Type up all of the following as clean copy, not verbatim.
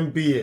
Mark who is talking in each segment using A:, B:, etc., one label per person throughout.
A: MPA।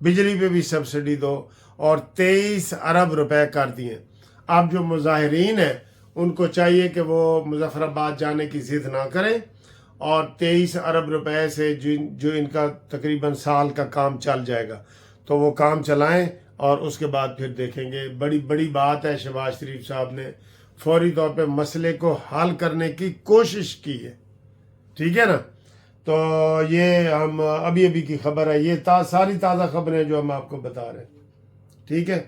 A: بجلی پہ بھی سبسڈی دو، اور 23 ارب روپے کر دیے۔ اب جو مظاہرین ہیں ان کو چاہیے کہ وہ مظفر آباد جانے کی ضد نہ کریں، اور 23 ارب روپے سے جو ان کا تقریباً سال کا کام چل جائے گا تو وہ کام چلائیں، اور اس کے بعد پھر دیکھیں گے۔ بڑی بات ہے، شہباز شریف صاحب نے فوری طور پہ مسئلے کو حل کرنے کی کوشش کی ہے، ٹھیک ہے نا۔ تو یہ ہم ابھی کی خبر ہے، یہ ساری تازہ خبریں جو ہم آپ کو بتا رہے ہیں، ٹھیک ہے۔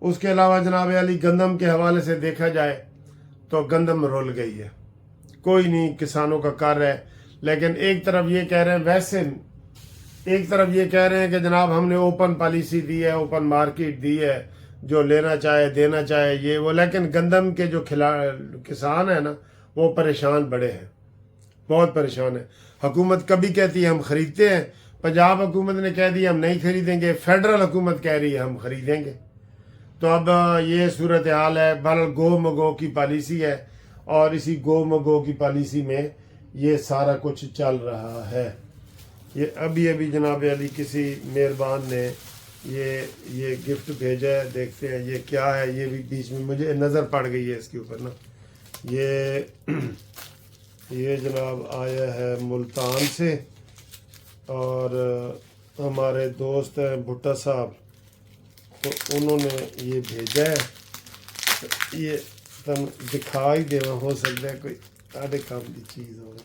A: اس کے علاوہ جناب علی گندم کے حوالے سے دیکھا جائے تو گندم رول گئی ہے، کوئی نہیں کسانوں کا کر ہے، لیکن ایک طرف یہ کہہ رہے ہیں، ویسے ایک طرف یہ کہہ رہے ہیں کہ جناب ہم نے اوپن پالیسی دی ہے، اوپن مارکیٹ دی ہے، جو لینا چاہے دینا چاہے یہ وہ، لیکن گندم کے جو کسان ہیں نا وہ پریشان بڑے ہیں، بہت پریشان ہیں۔ حکومت کبھی کہتی ہے ہم خریدتے ہیں، پنجاب حکومت نے کہہ دی ہم نہیں خریدیں گے، فیڈرل حکومت کہہ رہی ہے ہم خریدیں گے۔ تو اب یہ صورتحال ہے۔ بہرحال گو مگو کی پالیسی ہے، اور اسی گو مگو کی پالیسی میں یہ سارا کچھ چل رہا ہے۔ یہ ابھی جناب علی کسی مہربان نے یہ گفٹ بھیجا ہے، دیکھتے ہیں یہ کیا ہے۔ یہ بھی بیچ میں مجھے نظر پڑ گئی ہے اس کے اوپر نا، یہ جناب آیا ہے ملتان سے، اور ہمارے دوست ہیں بھٹا صاحب، تو انہوں نے یہ بھیجا ہے۔ یہ تم دکھائی دے، ہو سکتا ہے کوئی آدھے کام کی چیز ہوگا۔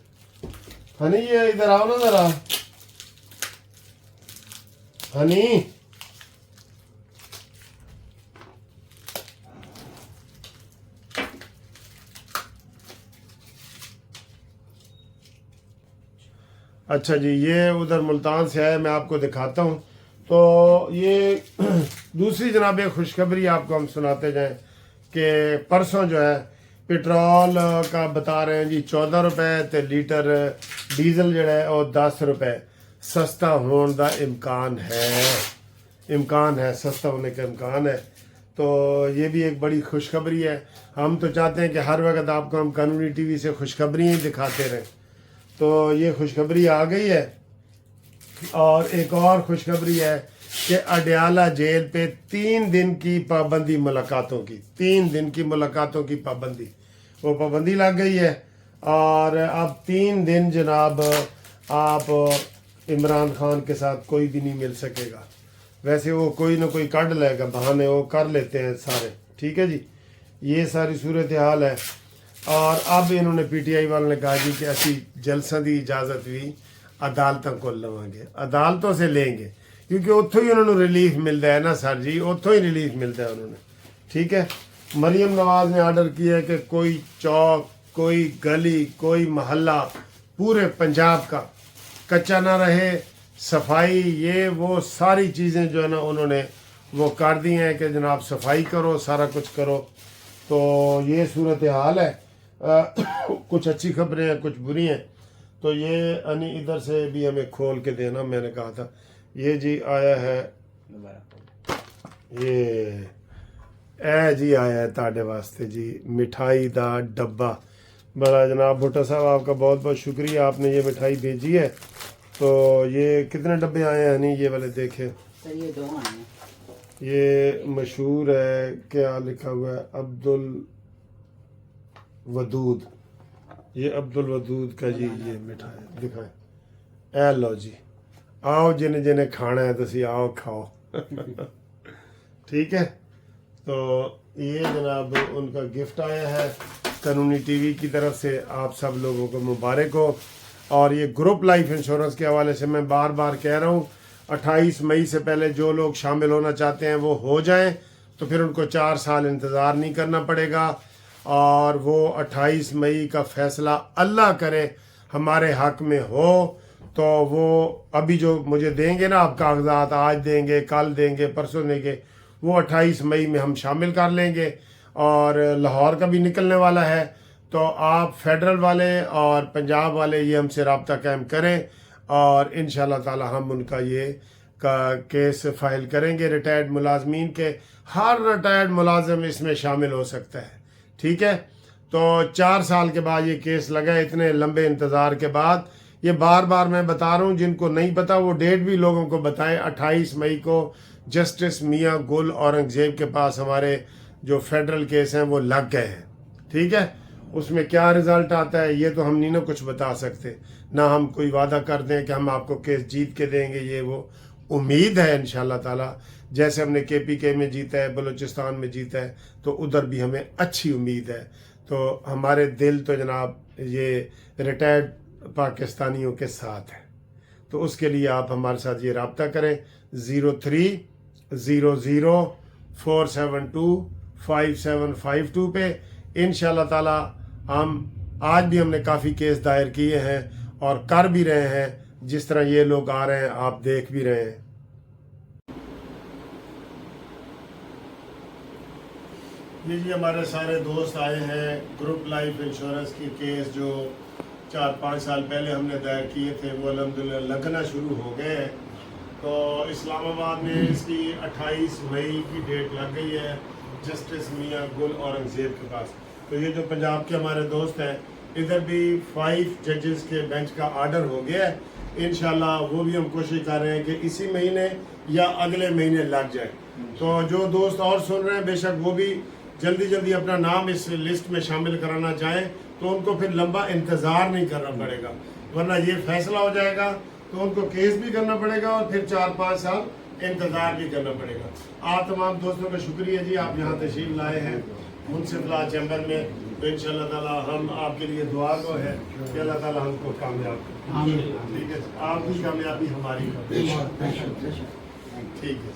A: ہنی یہ ادھر آؤ نا ذرا، ہنی اچھا جی، یہ ادھر ملتان سے آیا، میں آپ کو دکھاتا ہوں۔ تو یہ دوسری جناب ایک خوشخبری آپ کو ہم سناتے جائیں کہ پرسوں جو ہے پٹرول کا بتا رہے ہیں جی 14 روپے تے لیٹر، ڈیزل جو ہے وہ 10 روپے سستا ہونے کا امکان ہے، سستا ہونے کا امکان ہے۔ تو یہ بھی ایک بڑی خوشخبری ہے۔ ہم تو چاہتے ہیں کہ ہر وقت آپ کو ہم قانونی ٹی وی سے خوشخبریاں دکھاتے رہیں، تو یہ خوشخبری آ گئی ہے۔ اور ایک اور خوشخبری ہے کہ اڈیالہ جیل پہ 3 دن کی پابندی، ملاقاتوں کی 3 دن کی ملاقاتوں کی پابندی، وہ پابندی لگ گئی ہے۔ اور اب 3 دن جناب آپ عمران خان کے ساتھ کوئی بھی نہیں مل سکے گا۔ ویسے وہ کوئی نہ کوئی کڈ لے گا، بہانے وہ کر لیتے ہیں سارے، ٹھیک ہے جی۔ یہ ساری صورتحال ہے۔ اور اب انہوں نے پی ٹی آئی والوں نے کہا جی کہ اسی جلسہ دی اجازت بھی عدالتوں کو لواں گے، عدالتوں سے لیں گے، کیونکہ اتھوں ہی انہوں نے ریلیف ملتا ہے نا سر جی، اتھوں ہی ریلیف ملتا ہے انہوں نے، ٹھیک ہے۔ مریم نواز نے آرڈر کیا ہے کہ کوئی چوک، کوئی گلی، کوئی محلہ پورے پنجاب کا کچا نہ رہے، صفائی یہ وہ ساری چیزیں جو ہے نا انہوں نے وہ کر دی ہیں کہ جناب صفائی کرو، سارا کچھ کرو۔ تو یہ صورتحال ہے۔ کچھ اچھی خبریں ہیں، کچھ بری ہیں۔ تو یہ انی ادھر سے بھی ہمیں کھول کے دینا، میں نے کہا تھا۔ یہ جی آیا ہے، یہ اے جی آیا ہے تاڑے واسطے جی مٹھائی دا ڈبہ۔ بڑا جناب بھٹا صاحب آپ کا بہت بہت شکریہ، آپ نے یہ مٹھائی بھیجی ہے۔ تو یہ کتنے ڈبے آئے ہیں؟ نہیں یہ والے دیکھیں،
B: یہ 2 آئے ہیں۔
A: یہ مشہور ہے، کیا لکھا ہوا ہے، عبد الودود، یہ عبد الودود کا جی یہ مٹھائی دکھائیں۔ اے لو جی، آؤ جنہیں کھانا ہے تسی آؤ کھاؤ، ٹھیک ہے۔ تو یہ جناب ان کا گفٹ آیا ہے قانونی ٹی وی کی طرف سے، آپ سب لوگوں کو مبارک ہو۔ اور یہ گروپ لائف انشورنس کے حوالے سے میں بار بار کہہ رہا ہوں، 28 مئی سے پہلے جو لوگ شامل ہونا چاہتے ہیں وہ ہو جائیں، تو پھر ان کو 4 سال انتظار نہیں کرنا پڑے گا۔ اور وہ 28 مئی کا فیصلہ اللہ کرے ہمارے حق میں ہو، تو وہ ابھی جو مجھے دیں گے نا آپ کاغذات، آج دیں گے، کل دیں گے، پرسوں دیں گے، وہ 28 مئی میں ہم شامل کر لیں گے۔ اور لاہور کا بھی نکلنے والا ہے، تو آپ فیڈرل والے اور پنجاب والے یہ ہم سے رابطہ قائم کریں، اور انشاءاللہ تعالی ہم ان کا یہ کیس فائل کریں گے۔ ریٹائرڈ ملازمین کے، ہر ریٹائرڈ ملازم اس میں شامل ہو سکتا ہے، ٹھیک ہے۔ تو 4 سال کے بعد یہ کیس لگا، اتنے لمبے انتظار کے بعد یہ بار بار میں بتا رہا ہوں، جن کو نہیں پتا وہ ڈیٹ بھی لوگوں کو بتائیں۔ 28 مئی کو جسٹس میاں گل اورنگزیب کے پاس ہمارے جو فیڈرل کیس ہیں وہ لگ گئے ہیں، ٹھیک ہے؟ اس میں کیا رزلٹ آتا ہے یہ تو ہم نہیں نہ کچھ بتا سکتے، نہ ہم کوئی وعدہ کر دیں کہ ہم آپ کو کیس جیت کے دیں گے، یہ وہ امید ہے انشاءاللہ تعالی، جیسے ہم نے KPK میں جیتا ہے، بلوچستان میں جیتا ہے، تو ادھر بھی ہمیں اچھی امید ہے۔ تو ہمارے دل تو جناب یہ ریٹائرڈ پاکستانیوں کے ساتھ ہے، تو اس کے لیے آپ ہمارے ساتھ یہ رابطہ کریں 0300472572 پہ۔ انشاءاللہ تعالی آج بھی ہم نے کافی کیس دائر کیے ہیں اور کر بھی رہے ہیں، جس طرح یہ لوگ آ رہے ہیں آپ دیکھ بھی رہے ہیں۔ یہ جی ہمارے سارے دوست آئے ہیں، گروپ لائف انشورنس کی کیس جو 4-5 سال پہلے ہم نے دائر کیے تھے وہ الحمدللہ لگنا شروع ہو گئے ہیں۔ تو اسلام آباد میں اس کی 28 مئی کی ڈیٹ لگ گئی ہے جسٹس میاں گل اورنگزیب کے پاس۔ تو یہ جو پنجاب کے ہمارے دوست ہیں، ادھر بھی 5 ججز کے بینچ کا آرڈر ہو گیا ہے، انشاءاللہ وہ بھی ہم کوشش کر رہے ہیں کہ اسی مہینے یا اگلے مہینے لگ جائے۔ تو جو دوست اور سن رہے ہیں بے شک وہ بھی جلدی اپنا نام اس لسٹ میں شامل کرانا چاہیں، تو ان کو پھر لمبا انتظار نہیں کرنا پڑے گا، ورنہ یہ فیصلہ ہو جائے گا تو ان کو کیس بھی کرنا پڑے گا اور پھر 4-5 سال انتظار بھی کرنا پڑے گا۔ آپ تمام دوستوں کا شکریہ جی، آپ یہاں تشریف لائے ہیں منصف لا چیمبر میں، تو انشاءاللہ تعالی ہم آپ کے لیے دعا گو ہے کہ اللہ تعالی ہم کو کامیاب کرے، ٹھیک ہے؟ آپ کی کامیابی ہماری، ٹھیک ہے۔